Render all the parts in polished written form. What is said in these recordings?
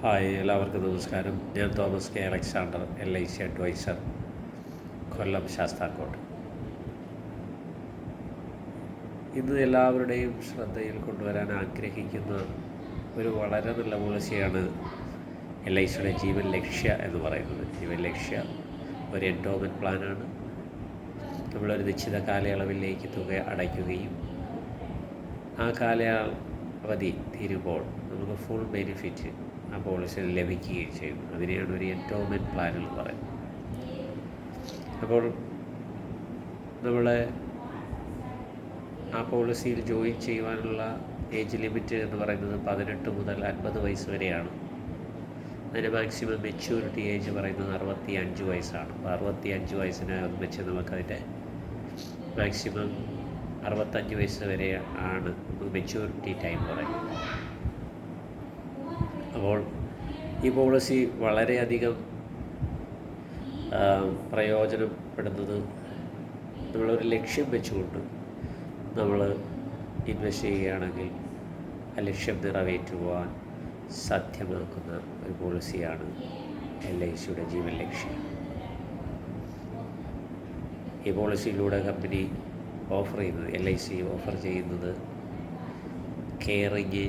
Hi, എല്ലാവർക്കും നമസ്കാരം. ഞാൻ Thomas K Alexander, LIC advisor, Kollam Sasthamcotta. ഇന്ന് എല്ലാവരുടെയും ശ്രദ്ധയിൽ കൊണ്ടുവരാൻ ആഗ്രഹിക്കുന്ന ഒരു വളരെ നല്ല പോളിസിയാണ് LICയുടെ ജീവൻ ലക്ഷ്യ എന്ന് പറയുന്നത്. ജീവൻ ലക്ഷ്യ ഒരു എൻഡോമെൻറ്റ് പ്ലാനാണ്. നമ്മളൊരു നിശ്ചിത കാലയളവിലേക്ക് തുക അടയ്ക്കുകയും ആ കാലാവധി തീരുമ്പോൾ നമുക്ക് ഫുൾ ബെനിഫിറ്റ് ആ പോളിസിയിൽ ലഭിക്കുകയും ചെയ്യും. അതിനെയാണ് ഒരു എൻഡോമെൻറ്റ് പ്ലാൻ എന്ന് പറയുന്നത്. അപ്പോൾ നമ്മൾ ആ പോളിസിയിൽ ജോയിൻ ചെയ്യുവാനുള്ള ഏജ് ലിമിറ്റ് എന്ന് പറയുന്നത് 18 മുതൽ 50 വയസ്സ് വരെയാണ്. അതിൻ്റെ മാക്സിമം മെച്യൂരിറ്റി ഏജ് പറയുന്നത് 65 വയസ്സാണ്. അപ്പോൾ 65 വയസ്സിനെ വെച്ച് നമുക്കതിൻ്റെ മാക്സിമം 65 വയസ്സ് വരെ ആണ് മെച്യൂരിറ്റി ടൈം പറയുന്നത്. അപ്പോൾ ഈ പോളിസി വളരെയധികം പ്രയോജനപ്പെടുന്നത് നമ്മളൊരു ലക്ഷ്യം വെച്ചുകൊണ്ട് നമ്മൾ ഇൻവെസ്റ്റ് ചെയ്യുകയാണെങ്കിൽ ആ ലക്ഷ്യം നിറവേറ്റുവാൻ സാധ്യമാക്കുന്ന ഒരു പോളിസിയാണ് LICയുടെ ജീവൻ ലക്ഷ്യം. ഈ പോളിസിയിലൂടെ കമ്പനി ഓഫർ ചെയ്യുന്നത്, LIC ഓഫർ ചെയ്യുന്നത് കെയറിങ്,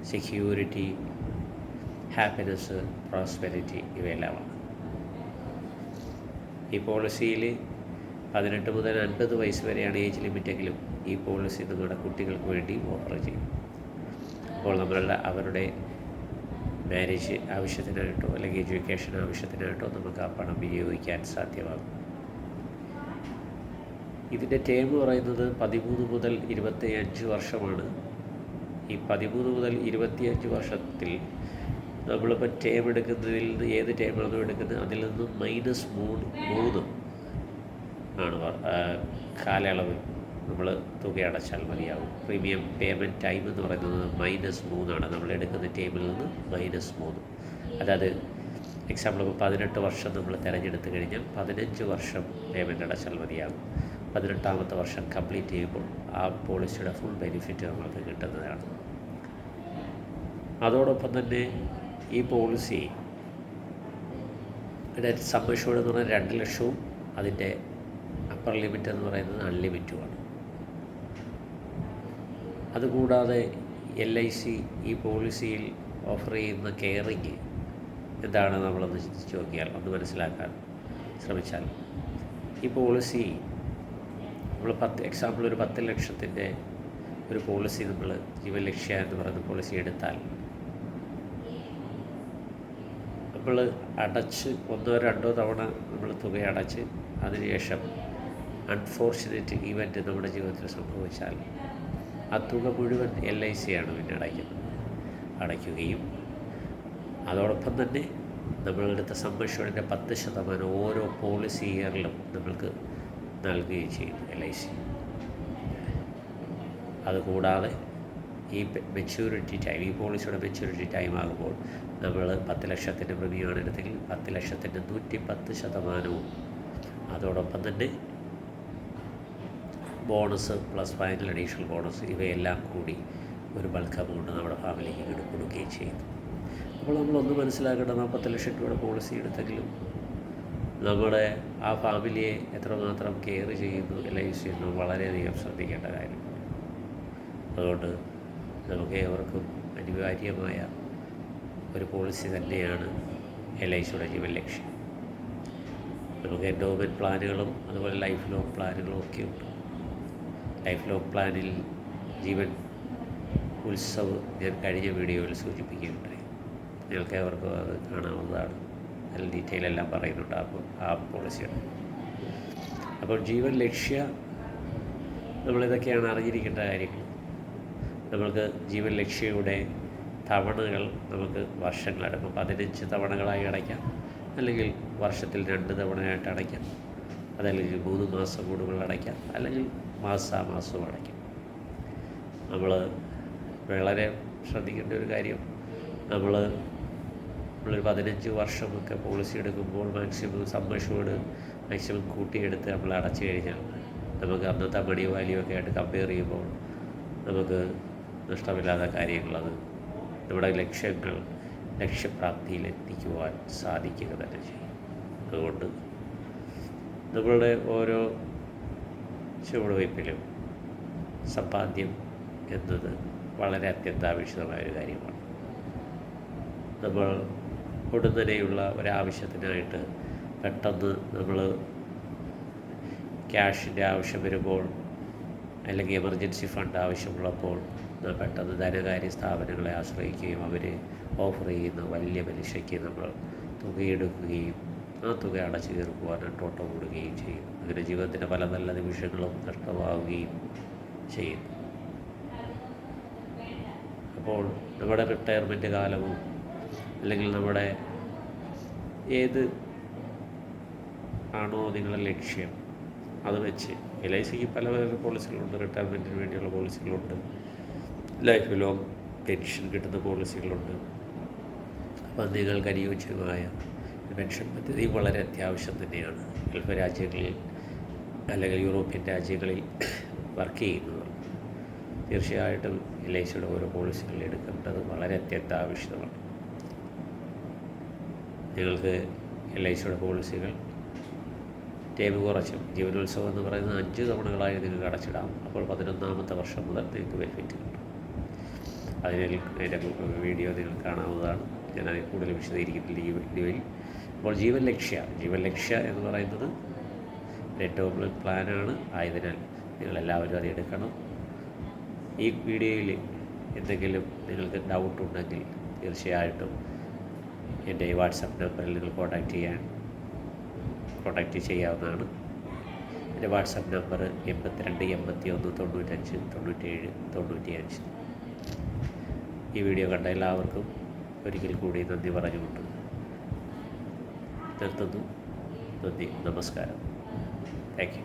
സെക്യൂരിറ്റി, ഹാപ്പിനെസ്, പ്രോസ്പെരിറ്റി ഇവയെല്ലാമാണ്. ഈ പോളിസിയിൽ 18 മുതൽ 50 വയസ്സ് വരെയാണ് ഏജ് ലിമിറ്റെങ്കിലും ഈ പോളിസി നമ്മുടെ കുട്ടികൾക്ക് വേണ്ടി ഓഫർ ചെയ്യും. അപ്പോൾ അവരുടെ മാരേജ് ആവശ്യത്തിനായിട്ടോ അല്ലെങ്കിൽ എഡ്യൂക്കേഷൻ ആവശ്യത്തിനായിട്ടോ നമുക്ക് ആ പണം വിനിയോഗിക്കാൻ സാധ്യമാകും. ഇതിൻ്റെ ടേം പറയുന്നത് 13 മുതൽ 25 വർഷമാണ്. ഈ 13 മുതൽ 25 വർഷത്തിൽ നമ്മളിപ്പോൾ ടേം എടുക്കുന്നതിൽ നിന്ന് ഏത് ടേമാണോ എടുക്കുന്നത് അതിൽ നിന്ന് -3 ആണ് കാലയളവ് നമ്മൾ തുക അടച്ചാൽ മതിയാകും. പ്രീമിയം പേയ്മെൻറ്റ് ടൈം എന്ന് പറയുന്നത് -3 നമ്മൾ എടുക്കുന്ന ടൈമിൽ നിന്ന് -3. അതായത് എക്സാമ്പിൾ ഇപ്പോൾ 18 വർഷം നമ്മൾ തിരഞ്ഞെടുത്ത് കഴിഞ്ഞാൽ 15 വർഷം പേയ്മെൻറ്റ് അടച്ചാൽ മതിയാകും. 18ാമത്തെ വർഷം കംപ്ലീറ്റ് ചെയ്യുമ്പോൾ ആ പോളിസിയുടെ ഫുൾ ബെനിഫിറ്റ് നമുക്ക് കിട്ടുന്നതാണ്. അതോടൊപ്പം തന്നെ ഈ പോളിസി സം അഷ്യൂർഡ് എന്ന് പറഞ്ഞാൽ 2 ലക്ഷവും അതിൻ്റെ അപ്പർ ലിമിറ്റ് എന്ന് പറയുന്നത് അൺലിമിറ്റുമാണ്. അതുകൂടാതെ LIC ഈ പോളിസിയിൽ ഓഫർ ചെയ്യുന്ന കെയറിങ് എന്താണ് നമ്മളൊന്ന് ചിന്തിച്ച് നോക്കിയാൽ, ഒന്ന് മനസ്സിലാക്കാൻ ശ്രമിച്ചാൽ, ഈ പോളിസി നമ്മൾ എക്സാമ്പിൾ ഒരു 10 ലക്ഷത്തിൻ്റെ ഒരു പോളിസി നമ്മൾ ജീവൻ ലക്ഷ്യ എന്ന് പറയുന്ന പോളിസി എടുത്താൽ നമ്മൾ അടച്ച് 1-2 തവണ നമ്മൾ തുക അടച്ച് അതിനുശേഷം അൺഫോർച്ചുനേറ്റ് ഇവൻറ്റ് നമ്മുടെ ജീവിതത്തിൽ സംഭവിച്ചാൽ ആ തുക മുഴുവൻ LIC ആണ് പിന്നെ അടയ്ക്കുകയും അതോടൊപ്പം തന്നെ നമ്മളെടുത്ത സം അഷ്യൂർഡിൻ്റെ 10% ഓരോ പോളിസി ഇയറിലും നമ്മൾക്ക് നൽകുകയും ചെയ്യും LIC. അതുകൂടാതെ ഈ മെച്യൂരിറ്റി ടൈം, ഈ പോളിസിയുടെ മെച്യൂരിറ്റി ടൈം ആകുമ്പോൾ നമ്മൾ 10 ലക്ഷത്തിൻ്റെ പ്രീമിയമാണ് എടുത്തെങ്കിൽ 10 ലക്ഷത്തിൻ്റെ 110%, അതോടൊപ്പം തന്നെ bonus plus final additional bonus ഇവയെല്ലാം കൂടി ഒരു ബൾക്ക് എമൗണ്ട് നമ്മുടെ ഫാമിലിക്ക് കൊടുക്കുകയും ചെയ്യുന്നു. അപ്പോൾ നമ്മളൊന്ന് മനസ്സിലാക്കേണ്ടത് 40 ലക്ഷം രൂപയുടെ പോളിസി എടുത്തെങ്കിലും നമ്മുടെ ആ ഫാമിലിയെ എത്രമാത്രം കെയർ ചെയ്യുന്നു LIC എന്ന് വളരെയധികം ശ്രദ്ധിക്കേണ്ട കാര്യമാണ്. അതുകൊണ്ട് നമുക്ക് ഏവർക്കും അനിവാര്യമായ ഒരു പോളിസി തന്നെയാണ് LICയുടെ ജീവൻ ലക്ഷ്യം. നമുക്ക് എൻഡോമെൻറ്റ് പ്ലാനുകളും അതുപോലെ ലൈഫ് ലോങ് പ്ലാനുകളും ഒക്കെ ഉണ്ട്. ലൈഫ് ലോങ് പ്ലാനിൽ ജീവൻ ഉത്സവ് ഞാൻ കഴിഞ്ഞ വീഡിയോയിൽ സൂചിപ്പിക്കുകയുണ്ടായി. നിങ്ങൾക്ക് ഏവർക്കും അത് കാണാവുന്നതാണ്. അതിൽ ഡീറ്റെയിൽ എല്ലാം പറയുന്നുണ്ട് ആ പോളിസിയുടെ. അപ്പോൾ ജീവൻ ലക്ഷ്യ നമ്മളിതൊക്കെയാണ് അറിഞ്ഞിരിക്കേണ്ട കാര്യങ്ങൾ. നമ്മൾക്ക് ജീവൻ ലക്ഷ്യയുടെ തവണകൾ നമുക്ക് വർഷങ്ങളെടുക്കും. 15 തവണകളായി അടയ്ക്കാം, അല്ലെങ്കിൽ വർഷത്തിൽ 2 തവണയായിട്ട് അടയ്ക്കാം, അതല്ലെങ്കിൽ 3 മാസം കൂടുമ്പോൾ അടയ്ക്കാം, അല്ലെങ്കിൽ മാസാമാസവും അടയ്ക്കാം. നമ്മളൊരു വളരെ ശ്രദ്ധിക്കേണ്ട ഒരു കാര്യം, നമ്മളൊരു 15 വർഷമൊക്കെ പോളിസി എടുക്കുമ്പോൾ മാക്സിമം സം അഷ്യൂർഡ് മാക്സിമം കൂട്ടിയെടുത്ത് നമ്മൾ അടച്ചു കഴിഞ്ഞാൽ നമുക്ക് അന്നത്തെ മണി വാല്യൂ ഒക്കെ ആയിട്ട് കമ്പയർ ചെയ്യുമ്പോൾ നമുക്ക് നഷ്ടമില്ലാത്ത കാര്യങ്ങളത് നമ്മുടെ ലക്ഷ്യപ്രാപ്തിയിലെത്തിക്കുവാൻ സാധിക്കുക തന്നെ ചെയ്യും. അതുകൊണ്ട് നമ്മളുടെ ഓരോ ചുവടുവയ്പ്പിലും സമ്പാദ്യം എന്നത് വളരെ അത്യന്താപേക്ഷിതമായൊരു കാര്യമാണ്. നമ്മൾ ഉടനടിയുള്ള ഒരാവശ്യത്തിനായിട്ട് പെട്ടെന്ന് നമ്മൾ ക്യാഷിൻ്റെ ആവശ്യം വരുമ്പോൾ, അല്ലെങ്കിൽ എമർജൻസി ഫണ്ട് ആവശ്യമുള്ളപ്പോൾ പെട്ടെന്ന് ധനകാര്യ സ്ഥാപനങ്ങളെ ആശ്രയിക്കുകയും അവർ ഓഫർ ചെയ്യുന്ന വലിയ പലിശയ്ക്ക് നമ്മൾ തുകയെടുക്കുകയും ആ തുക അടച്ചു തീർക്കുവാനായിട്ട് ഓട്ടം കൂടുകയും ചെയ്യും. അങ്ങനെ ജീവിതത്തിൻ്റെ പല നല്ല നിമിഷങ്ങളും നഷ്ടമാവുകയും ചെയ്യും. അപ്പോൾ നമ്മുടെ റിട്ടയർമെൻറ്റ് കാലവും അല്ലെങ്കിൽ നമ്മുടെ ഏത് ആണോ നിങ്ങളുടെ ലക്ഷ്യം അത് വെച്ച് LICക്ക് പല പല പോളിസികളുണ്ട്. റിട്ടയർമെൻറ്റിന് വേണ്ടിയുള്ള പോളിസികളുണ്ട്, ലൈഫ് ലോങ് പെൻഷൻ കിട്ടുന്ന പോളിസികളുണ്ട്. അപ്പം നിങ്ങൾക്ക് അനുയോജ്യമായ പെൻഷൻ പദ്ധതി വളരെ അത്യാവശ്യം തന്നെയാണ്. ഗൾഫ് രാജ്യങ്ങളിൽ അല്ലെങ്കിൽ യൂറോപ്യൻ രാജ്യങ്ങളിൽ വർക്ക് ചെയ്യുന്നവർ തീർച്ചയായിട്ടും LICയുടെ ഓരോ പോളിസികൾ എടുക്കേണ്ടത് വളരെ അത്യന്താപേക്ഷിതമാണ്. നിങ്ങൾക്ക് LICയുടെ പോളിസികൾ ടൈം കുറച്ചും ജീവനോത്സവം എന്ന് പറയുന്നത് 5 തവണകളായി നിങ്ങൾക്ക് അടച്ചിടാം. അപ്പോൾ 11ാമത്തെ വർഷം മുതൽ നിങ്ങൾക്ക് ബെനിഫിറ്റ് കിട്ടും. അതിൻ്റെ വീഡിയോ നിങ്ങൾ കാണാവുന്നതാണ്. ഞാനതിൽ കൂടുതൽ വിശദീകരിക്കുന്നില്ല ഈ വീഡിയോയിൽ. അപ്പോൾ ജീവൻ ലക്ഷ്യ എന്ന് പറയുന്നത് എൻഡോവ്മെൻറ്റ് പ്ലാനാണ്. ആയതിനാൽ നിങ്ങളെല്ലാവരും അത് എടുക്കണം. ഈ വീഡിയോയിൽ എന്തെങ്കിലും നിങ്ങൾക്ക് ഡൗട്ടുണ്ടെങ്കിൽ തീർച്ചയായിട്ടും എൻ്റെ ഈ വാട്സപ്പ് നമ്പറിൽ നിങ്ങൾ കോൺടാക്റ്റ് ചെയ്യാവുന്നതാണ്. എൻ്റെ വാട്സപ്പ് നമ്പർ 82 81 95 97 95. ഈ വീഡിയോ കണ്ട എല്ലാവർക്കും ഒരിക്കൽ കൂടി നന്ദി പറഞ്ഞുകൊണ്ട് നിർത്തുന്നു. നന്ദി, നമസ്കാരം. Thank you.